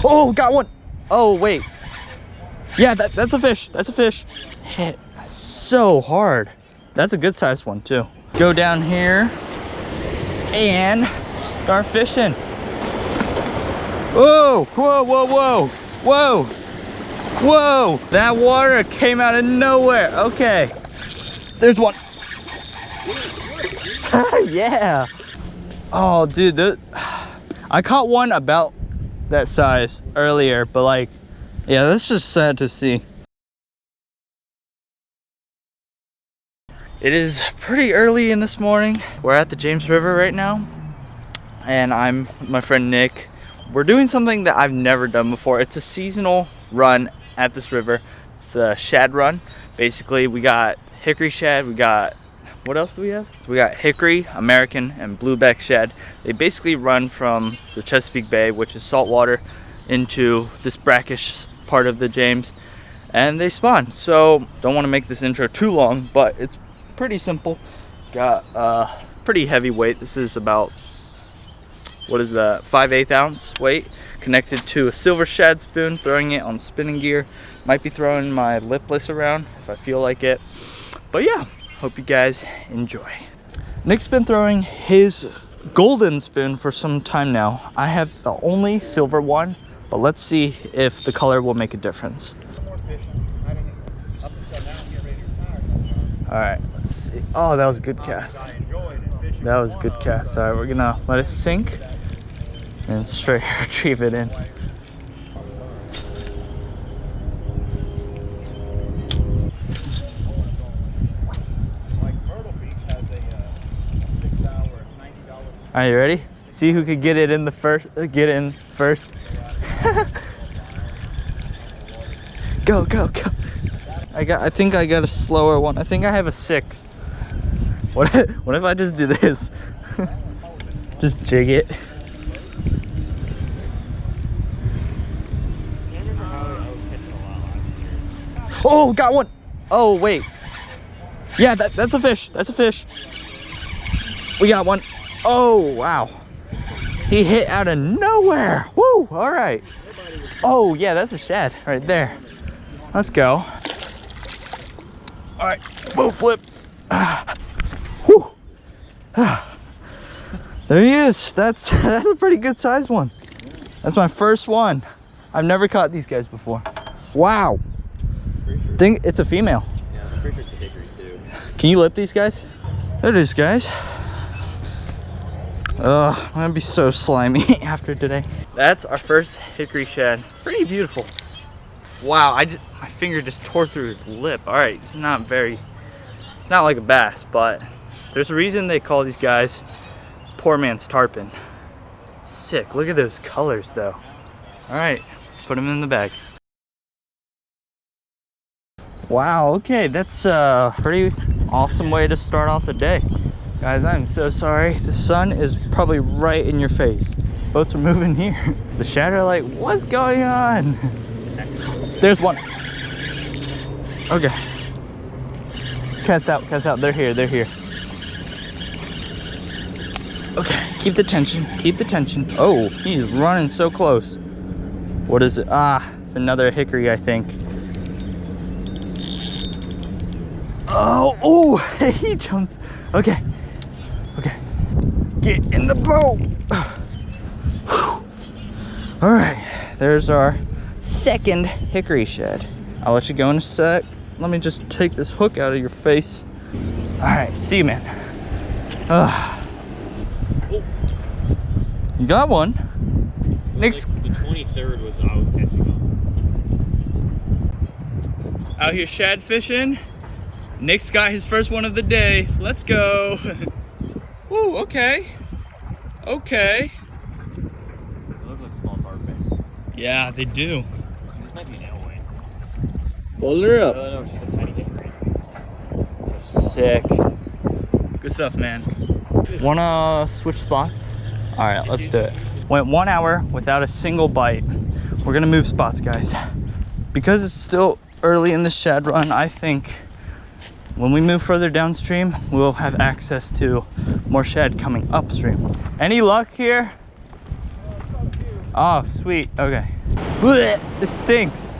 Oh, got one. Oh, wait. Yeah, that's a fish. That's a fish. Hit so hard. That's a good sized one too. Go down here and start fishing. Whoa, whoa, whoa, whoa, whoa, whoa. That water came out of nowhere. Okay, there's one. Yeah. Oh, dude, I caught one about that size earlier, but like, yeah, that's just sad to see. It is pretty early in this morning. We're at the James River right now, and I'm with my friend Nick. We're doing something that I've never done before. It's a seasonal run at this river. It's the shad run. Basically, we got hickory shad, we got, what else do we have? We got hickory, American, and blueback shad. They basically run from the Chesapeake Bay, which is saltwater, into this brackish part of the James, and they spawn. So don't want to make this intro too long, but it's pretty simple. Got pretty heavy weight. This is about, what is that, 5/8 ounce weight, connected to a silver shad spoon, throwing it on spinning gear. Might be throwing my lipless around if I feel like it, but yeah, hope you guys enjoy. Nick's been throwing his golden spoon for some time now. I have the only silver one, but let's see if the color will make a difference. All right, let's see. Oh, that was a good cast. That was a good cast. All right, we're gonna let it sink and straight retrieve it in. Are you ready? See who could get it in the first. Get in first. Go, go, go! I think I got a slower one. I think I have a 6. What if I just do this? Just jig it. Oh, got one. Oh, wait. Yeah, that's a fish. That's a fish. We got one. Oh, wow. He hit out of nowhere. Woo, all right. Oh, yeah, that's a shad right there. Let's go. All right, boat flip. Whew. There he is. That's a pretty good size one. That's my first one. I've never caught these guys before. Wow. Think it's a female. Yeah, I'm pretty sure it's a hickory too. Can you lip these guys? There it is, guys. Ugh, I'm gonna be so slimy after today. That's our first hickory shad. Pretty beautiful. Wow, my finger just tore through his lip. All right, it's not like a bass, but there's a reason they call these guys poor man's tarpon. Sick, look at those colors though. All right, let's put them in the bag. Wow, okay, that's a pretty awesome way to start off the day. Guys, I'm so sorry. The sun is probably right in your face. Boats are moving here. The shad are like, what's going on? There's one. Okay. Cast out, cast out. They're here, they're here. Okay, keep the tension, keep the tension. Oh, he's running so close. What is it? Ah, it's another hickory, I think. Oh, he jumped. Okay, okay. Get in the boat. All right, there's our second hickory shad. I'll let you go in a sec. Let me just take this hook out of your face. All right, see you, man. You got one. Nick's like the 23rd was I was catching up. Out here shad fishing. Nick's got his first one of the day. Let's go. Ooh, okay. Okay. They look like small tarpon. Yeah, they do. This might be an alewife. Hold her up. No, it's just a tiny hickory. Sick. Good stuff, man. Wanna switch spots? All right, let's do it. Went 1 hour without a single bite. We're gonna move spots, guys. Because it's still early in the shad run, I think when we move further downstream, we'll have access to more shad coming upstream. Any luck here? Oh, sweet, okay. This stinks.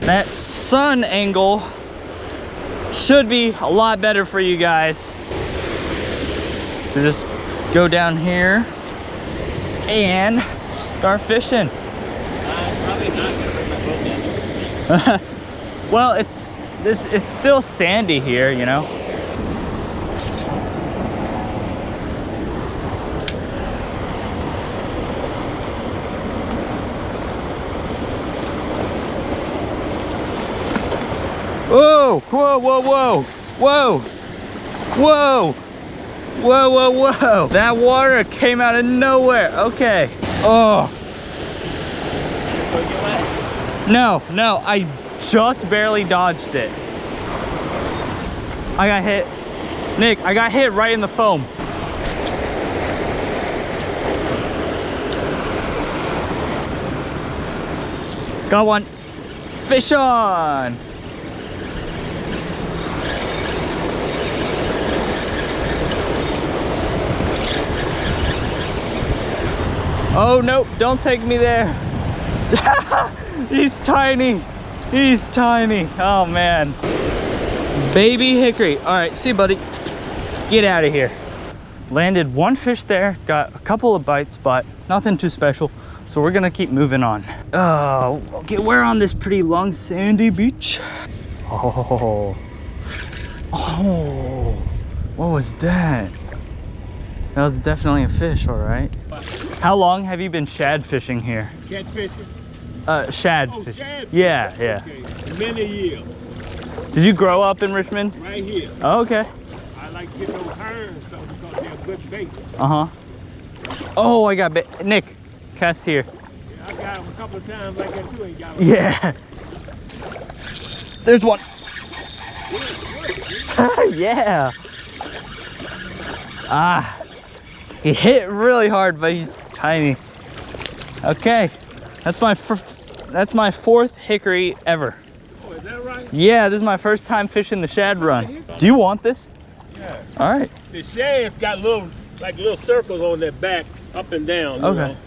That sun angle should be a lot better for you guys. So just go down here and start fishing. Probably not gonna bring my boat down. Well, it's still sandy here, you know. Whoa, whoa, whoa, whoa, whoa, whoa, whoa, whoa, whoa. That water came out of nowhere. Okay. Oh. No, I just barely dodged it. I got hit. Nick, I got hit right in the foam. Got one. Fish on. Oh, nope, don't take me there. He's tiny. He's tiny. Oh, man. Baby hickory. All right, see you, buddy. Get out of here. Landed one fish there, got a couple of bites, but nothing too special. So we're gonna keep moving on. Oh, okay, we're on this pretty long sandy beach. Oh, what was that? That was definitely a fish, all right. How long have you been shad fishing here? Cat fishing? Shad Oh, fishing. shad Yeah, fishing. yeah. Okay. Many years. Did you grow up in Richmond? Right here. Oh, okay. I like to get those herons though because they're good bait. Uh-huh. Oh, I got bit. Nick, cast here. Yeah, I got them a couple of times like that too. Ain't got them. Yeah. There's one. Yeah. Ah. He hit really hard, but he's tiny. Okay. That's my fourth hickory ever. Oh, is that right? Yeah, this is my first time fishing the shad run. Do you want this? Yeah. All right. The shad's got little circles on their back, up and down. Okay. You know?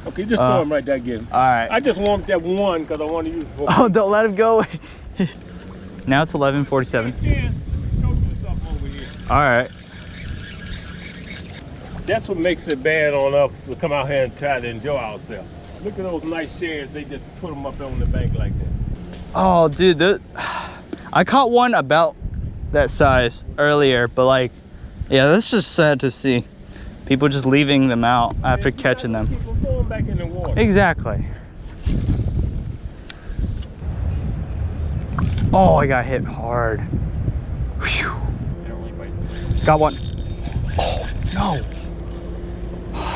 Okay, just throw them right there, get 'em. All right. I just want that one because I want to use it for. Oh, don't let him go. Now it's 11:47. Show you something over here. All right. That's what makes it bad on us to come out here and try to enjoy ourselves. Look at those nice shares. They just put them up on the bank like that. Oh, dude, I caught one about that size earlier, but like, yeah, that's just sad to see. People just leaving them out after catching them. People going back in the water. Exactly. Oh, I got hit hard. Whew. Got one. Oh, no.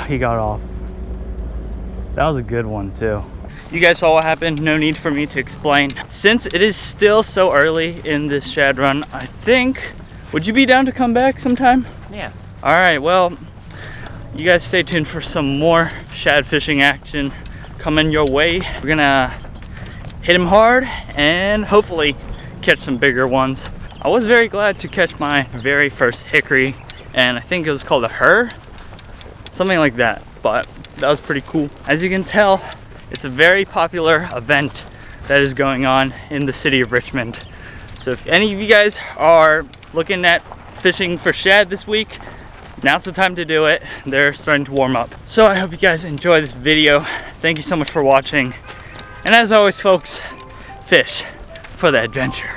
He got off. That was a good one too. You guys saw what happened, no need for me to explain. Since it is still so early in this shad run, I think, would you be down to come back sometime? Yeah. All right, well, you guys stay tuned for some more shad fishing action coming your way. We're gonna hit him hard and hopefully catch some bigger ones. I was very glad to catch my very first hickory, and I think it was called a her, something like that, but that was pretty cool. As you can tell, it's a very popular event that is going on in the city of Richmond. So if any of you guys are looking at fishing for shad this week, now's the time to do it. They're starting to warm up. So I hope you guys enjoy this video. Thank you so much for watching. And as always, folks, fish for the adventure.